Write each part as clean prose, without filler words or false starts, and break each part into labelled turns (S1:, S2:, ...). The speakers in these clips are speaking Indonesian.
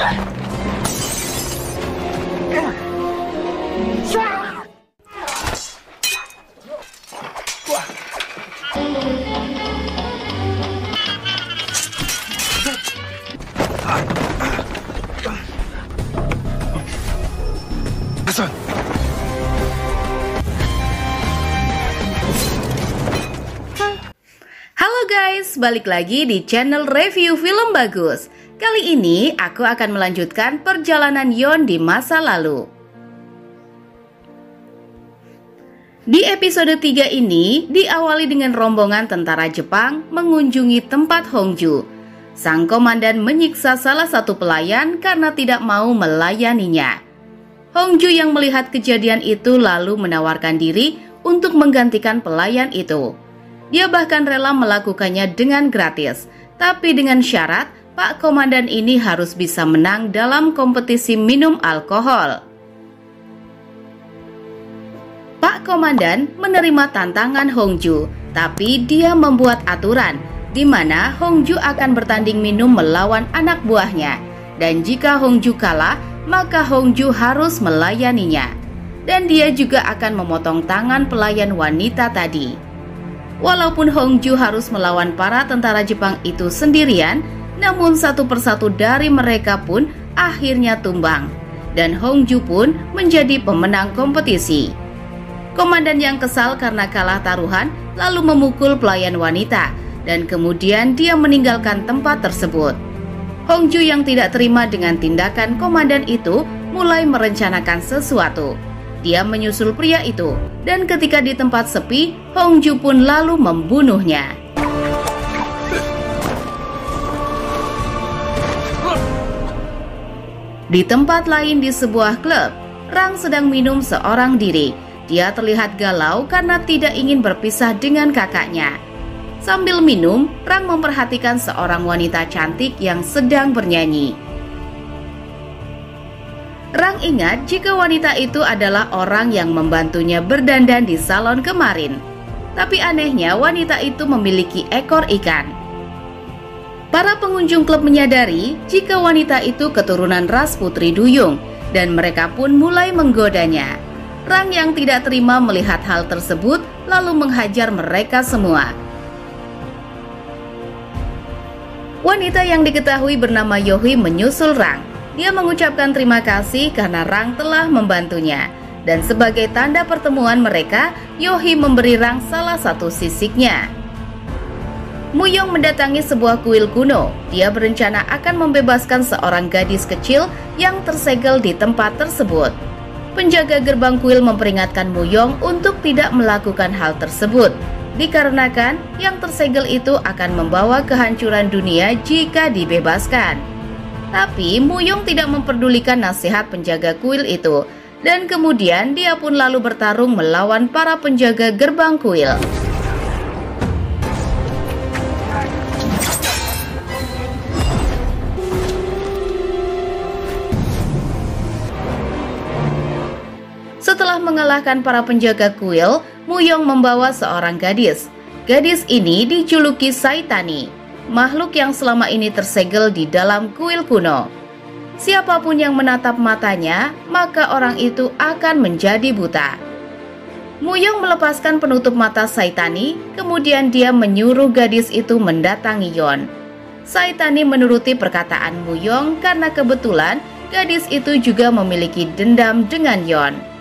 S1: Halo guys, balik lagi di channel review film bagus. Kali ini aku akan melanjutkan perjalanan Yeon di masa lalu. Di episode 3 ini diawali dengan rombongan tentara Jepang mengunjungi tempat Hongju. Sang komandan menyiksa salah satu pelayan karena tidak mau melayaninya. Hongju yang melihat kejadian itu lalu menawarkan diri untuk menggantikan pelayan itu. Dia bahkan rela melakukannya dengan gratis, tapi dengan syarat Pak Komandan ini harus bisa menang dalam kompetisi minum alkohol. Pak Komandan menerima tantangan Hongju, tapi dia membuat aturan di mana Hongju akan bertanding minum melawan anak buahnya, dan jika Hongju kalah, maka Hongju harus melayaninya, dan dia juga akan memotong tangan pelayan wanita tadi. Walaupun Hongju harus melawan para tentara Jepang itu sendirian, namun satu persatu dari mereka pun akhirnya tumbang, dan Hongju pun menjadi pemenang kompetisi. Komandan yang kesal karena kalah taruhan lalu memukul pelayan wanita, dan kemudian dia meninggalkan tempat tersebut. Hongju yang tidak terima dengan tindakan komandan itu mulai merencanakan sesuatu. Dia menyusul pria itu, dan ketika di tempat sepi, Hongju pun lalu membunuhnya. Di tempat lain di sebuah klub, Rang sedang minum seorang diri. Dia terlihat galau karena tidak ingin berpisah dengan kakaknya. Sambil minum, Rang memperhatikan seorang wanita cantik yang sedang bernyanyi. Rang ingat jika wanita itu adalah orang yang membantunya berdandan di salon kemarin. Tapi anehnya wanita itu memiliki ekor ikan. Para pengunjung klub menyadari jika wanita itu keturunan ras putri duyung, dan mereka pun mulai menggodanya. Rang yang tidak terima melihat hal tersebut lalu menghajar mereka semua. Wanita yang diketahui bernama Yohi menyusul Rang. Dia mengucapkan terima kasih karena Rang telah membantunya, dan sebagai tanda pertemuan mereka, Yohi memberi Rang salah satu sisiknya. Muyong mendatangi sebuah kuil kuno. Dia berencana akan membebaskan seorang gadis kecil yang tersegel di tempat tersebut. Penjaga gerbang kuil memperingatkan Muyong untuk tidak melakukan hal tersebut, dikarenakan yang tersegel itu akan membawa kehancuran dunia jika dibebaskan. Tapi Muyong tidak memperdulikan nasihat penjaga kuil itu, dan kemudian dia pun lalu bertarung melawan para penjaga gerbang kuil. Setelah mengalahkan para penjaga kuil, Muyong membawa seorang gadis. Gadis ini dijuluki Saitani, makhluk yang selama ini tersegel di dalam kuil kuno. Siapapun yang menatap matanya, maka orang itu akan menjadi buta. Muyong melepaskan penutup mata Saitani, kemudian dia menyuruh gadis itu mendatangi Yeon. Saitani menuruti perkataan Muyong karena kebetulan gadis itu juga memiliki dendam dengan Yeon.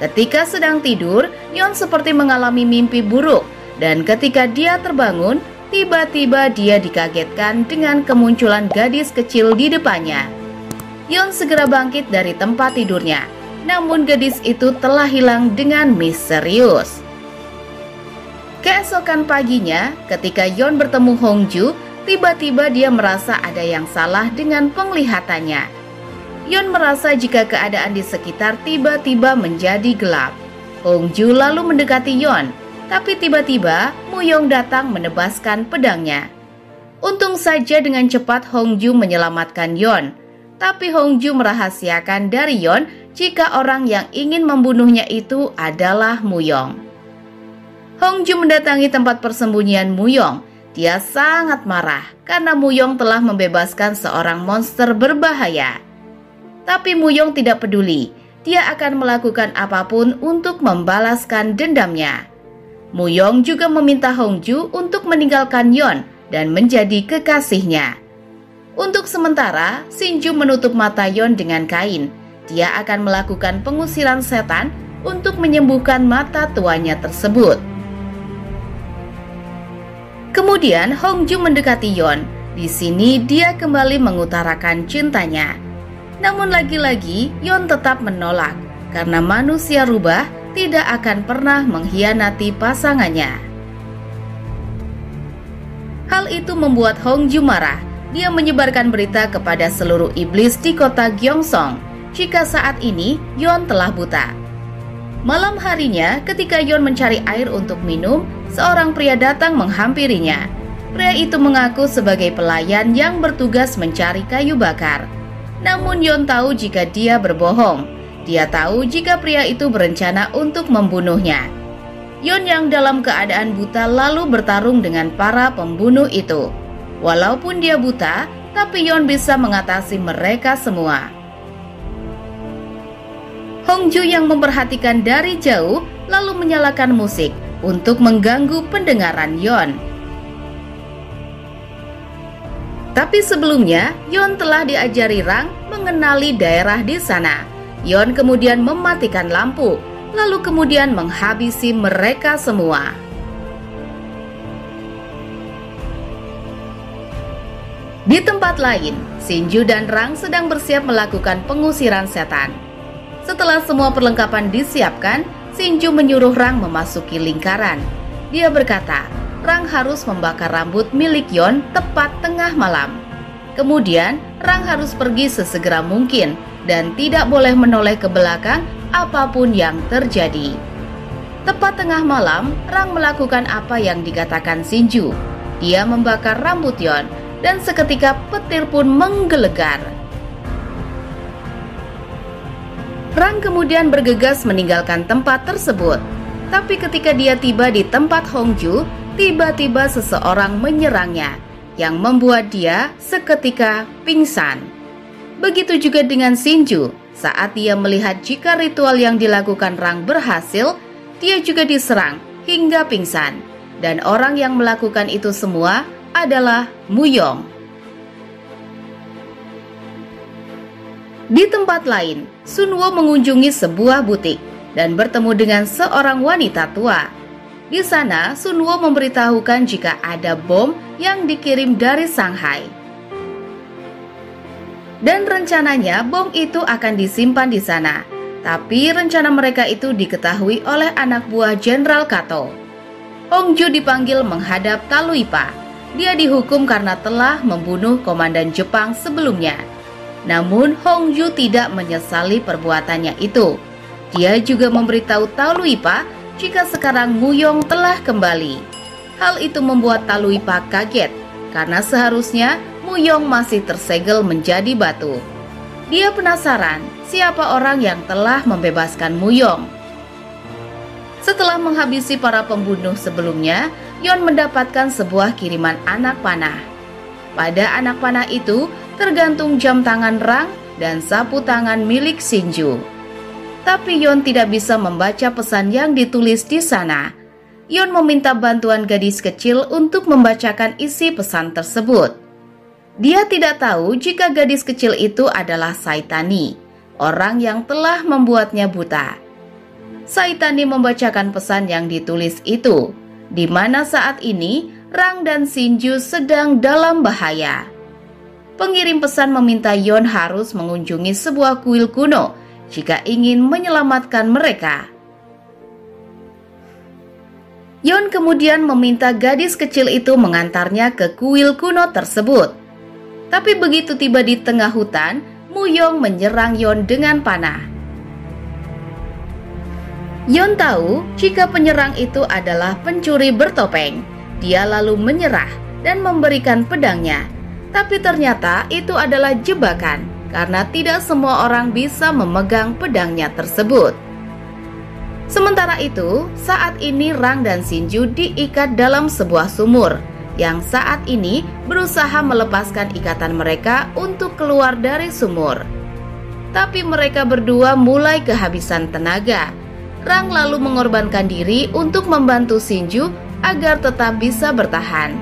S1: Ketika sedang tidur, Yeon seperti mengalami mimpi buruk, dan ketika dia terbangun, tiba-tiba dia dikagetkan dengan kemunculan gadis kecil di depannya. Yeon segera bangkit dari tempat tidurnya, namun gadis itu telah hilang dengan misterius. Keesokan paginya, ketika Yeon bertemu Hongju, tiba-tiba dia merasa ada yang salah dengan penglihatannya. Yeon merasa jika keadaan di sekitar tiba-tiba menjadi gelap. Hongju lalu mendekati Yeon, tapi tiba-tiba Muyong datang menebaskan pedangnya. Untung saja dengan cepat Hongju menyelamatkan Yeon, tapi Hongju merahasiakan dari Yeon jika orang yang ingin membunuhnya itu adalah Muyong. Hongju mendatangi tempat persembunyian Muyong, Dia sangat marah karena Muyong telah membebaskan seorang monster berbahaya. Tapi Muyong tidak peduli, dia akan melakukan apapun untuk membalaskan dendamnya. Muyong juga meminta Hongju untuk meninggalkan Yeon dan menjadi kekasihnya. Untuk sementara, Sinju menutup mata Yeon dengan kain. Dia akan melakukan pengusiran setan untuk menyembuhkan mata tuanya tersebut. Kemudian Hongju mendekati Yeon. Di sini dia kembali mengutarakan cintanya. Namun lagi-lagi Yeon tetap menolak karena manusia rubah tidak akan pernah mengkhianati pasangannya. Hal itu membuat Hongju marah. Dia menyebarkan berita kepada seluruh iblis di kota Gyeongsong jika saat ini Yeon telah buta. Malam harinya, ketika Yeon mencari air untuk minum, seorang pria datang menghampirinya. Pria itu mengaku sebagai pelayan yang bertugas mencari kayu bakar. Namun Yeon tahu jika dia berbohong. Dia tahu jika pria itu berencana untuk membunuhnya. Yeon yang dalam keadaan buta lalu bertarung dengan para pembunuh itu. Walaupun dia buta, tapi Yeon bisa mengatasi mereka semua. Hongju yang memperhatikan dari jauh lalu menyalakan musik untuk mengganggu pendengaran Yeon. Tapi sebelumnya, Yeon telah diajari Rang mengenali daerah di sana. Yeon kemudian mematikan lampu, lalu kemudian menghabisi mereka semua. Di tempat lain, Sinju dan Rang sedang bersiap melakukan pengusiran setan. Setelah semua perlengkapan disiapkan, Sinju menyuruh Rang memasuki lingkaran. Dia berkata, Rang harus membakar rambut milik Yeon tepat tengah malam. Kemudian, Rang harus pergi sesegera mungkin dan tidak boleh menoleh ke belakang apapun yang terjadi. Tepat tengah malam, Rang melakukan apa yang dikatakan Sinju. Dia membakar rambut Yeon dan seketika petir pun menggelegar. Rang kemudian bergegas meninggalkan tempat tersebut. Tapi ketika dia tiba di tempat Hongju, tiba-tiba seseorang menyerangnya yang membuat dia seketika pingsan. Begitu juga dengan Sinju. Saat dia melihat jika ritual yang dilakukan Rang berhasil, dia juga diserang hingga pingsan. Dan orang yang melakukan itu semua adalah Muyong. Di tempat lain, Sunwo mengunjungi sebuah butik dan bertemu dengan seorang wanita tua. Di sana, Sunwo memberitahukan jika ada bom yang dikirim dari Shanghai. Dan rencananya bom itu akan disimpan di sana. Tapi rencana mereka itu diketahui oleh anak buah Jenderal Kato. Hongju dipanggil menghadap Taluipa. Dia dihukum karena telah membunuh komandan Jepang sebelumnya. Namun Hongju tidak menyesali perbuatannya itu. Dia juga memberitahu Taluipa jika sekarang Muyong telah kembali. Hal itu membuat Taluipa kaget karena seharusnya Muyong masih tersegel menjadi batu. Dia penasaran siapa orang yang telah membebaskan Muyong. Setelah menghabisi para pembunuh sebelumnya, Yeon mendapatkan sebuah kiriman anak panah. Pada anak panah itu tergantung jam tangan Rang dan sapu tangan milik Sinju. Tapi Yeon tidak bisa membaca pesan yang ditulis di sana. Yeon meminta bantuan gadis kecil untuk membacakan isi pesan tersebut. Dia tidak tahu jika gadis kecil itu adalah Saitani, orang yang telah membuatnya buta. Saitani membacakan pesan yang ditulis itu, di mana saat ini Rang dan Sinju sedang dalam bahaya. Pengirim pesan meminta Yeon harus mengunjungi sebuah kuil kuno jika ingin menyelamatkan mereka. Yeon kemudian meminta gadis kecil itu mengantarnya ke kuil kuno tersebut. Tapi begitu tiba di tengah hutan, Muyong menyerang Yeon dengan panah. Yeon tahu jika penyerang itu adalah pencuri bertopeng. Dia lalu menyerah dan memberikan pedangnya. Tapi ternyata itu adalah jebakan karena tidak semua orang bisa memegang pedangnya tersebut. Sementara itu, saat ini Rang dan Sinju diikat dalam sebuah sumur yang saat ini berusaha melepaskan ikatan mereka untuk keluar dari sumur. Tapi mereka berdua mulai kehabisan tenaga. Rang lalu mengorbankan diri untuk membantu Shinju agar tetap bisa bertahan.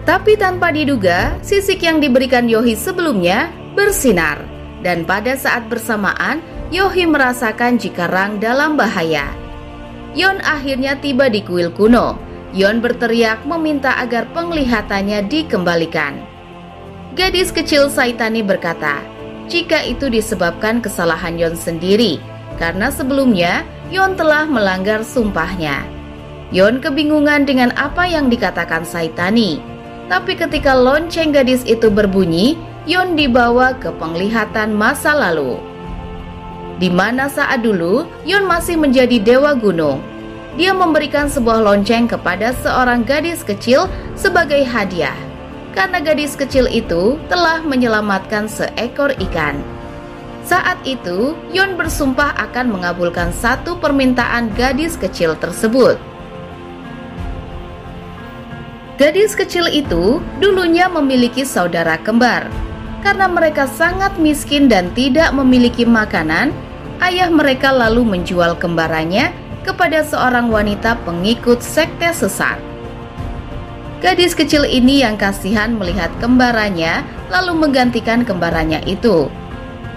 S1: Tapi tanpa diduga, sisik yang diberikan Yohi sebelumnya bersinar. Dan pada saat bersamaan, Yohi merasakan jika Rang dalam bahaya. Yon akhirnya tiba di kuil kuno. Yon berteriak meminta agar penglihatannya dikembalikan. Gadis kecil Saitani berkata, jika itu disebabkan kesalahan Yon sendiri, karena sebelumnya Yon telah melanggar sumpahnya. Yon kebingungan dengan apa yang dikatakan Saitani. Tapi ketika lonceng gadis itu berbunyi, Yon dibawa ke penglihatan masa lalu. Di mana saat dulu, Yon masih menjadi dewa gunung. Dia memberikan sebuah lonceng kepada seorang gadis kecil sebagai hadiah. Karena gadis kecil itu telah menyelamatkan seekor ikan. Saat itu, Yon bersumpah akan mengabulkan satu permintaan gadis kecil tersebut. Gadis kecil itu dulunya memiliki saudara kembar. Karena mereka sangat miskin dan tidak memiliki makanan, ayah mereka lalu menjual kembarannya kepada seorang wanita pengikut sekte sesat. Gadis kecil ini yang kasihan melihat kembarannya lalu menggantikan kembarannya itu.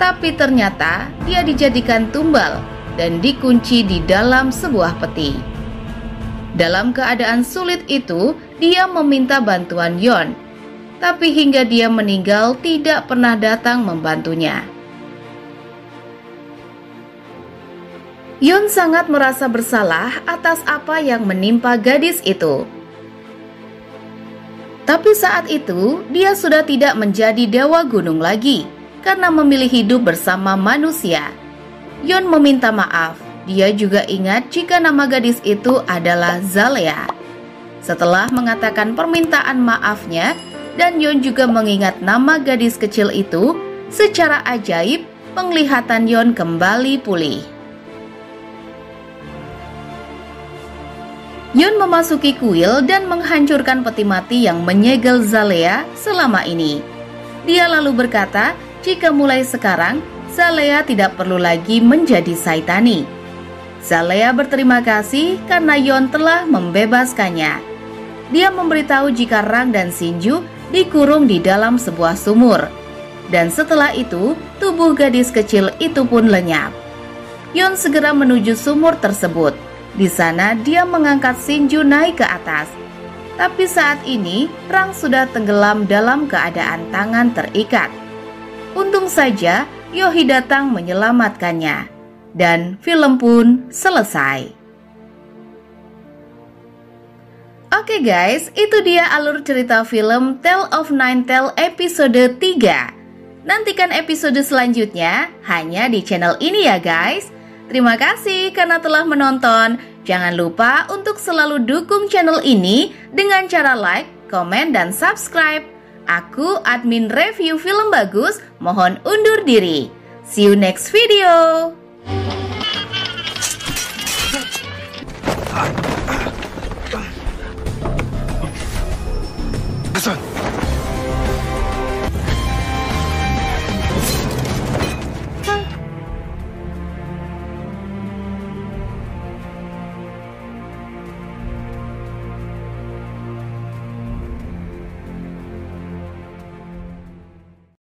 S1: Tapi ternyata dia dijadikan tumbal dan dikunci di dalam sebuah peti. Dalam keadaan sulit itu, dia meminta bantuan Yon. Tapi hingga dia meninggal tidak pernah datang membantunya. Yon sangat merasa bersalah atas apa yang menimpa gadis itu. Tapi saat itu, dia sudah tidak menjadi dewa gunung lagi karena memilih hidup bersama manusia. Yon meminta maaf. Dia juga ingat jika nama gadis itu adalah Zalea. Setelah mengatakan permintaan maafnya, dan Yon juga mengingat nama gadis kecil itu, secara ajaib penglihatan Yon kembali pulih. Yon memasuki kuil dan menghancurkan peti mati yang menyegel Zalea selama ini. Dia lalu berkata, jika mulai sekarang, Zalea tidak perlu lagi menjadi Saitani. Zalea berterima kasih karena Yon telah membebaskannya. Dia memberitahu jika Rang dan Shinju dikurung di dalam sebuah sumur. Dan setelah itu, tubuh gadis kecil itu pun lenyap. Yon segera menuju sumur tersebut. Di sana dia mengangkat Shinju naik ke atas. Tapi saat ini, Rang sudah tenggelam dalam keadaan tangan terikat. Untung saja Yohi datang menyelamatkannya. Dan film pun selesai. Oke guys, itu dia alur cerita film Tale of Nine Tails episode 3. Nantikan episode selanjutnya hanya di channel ini ya guys. Terima kasih karena telah menonton. Jangan lupa untuk selalu dukung channel ini dengan cara like, komen, dan subscribe. Aku admin review film bagus, mohon undur diri. See you next video.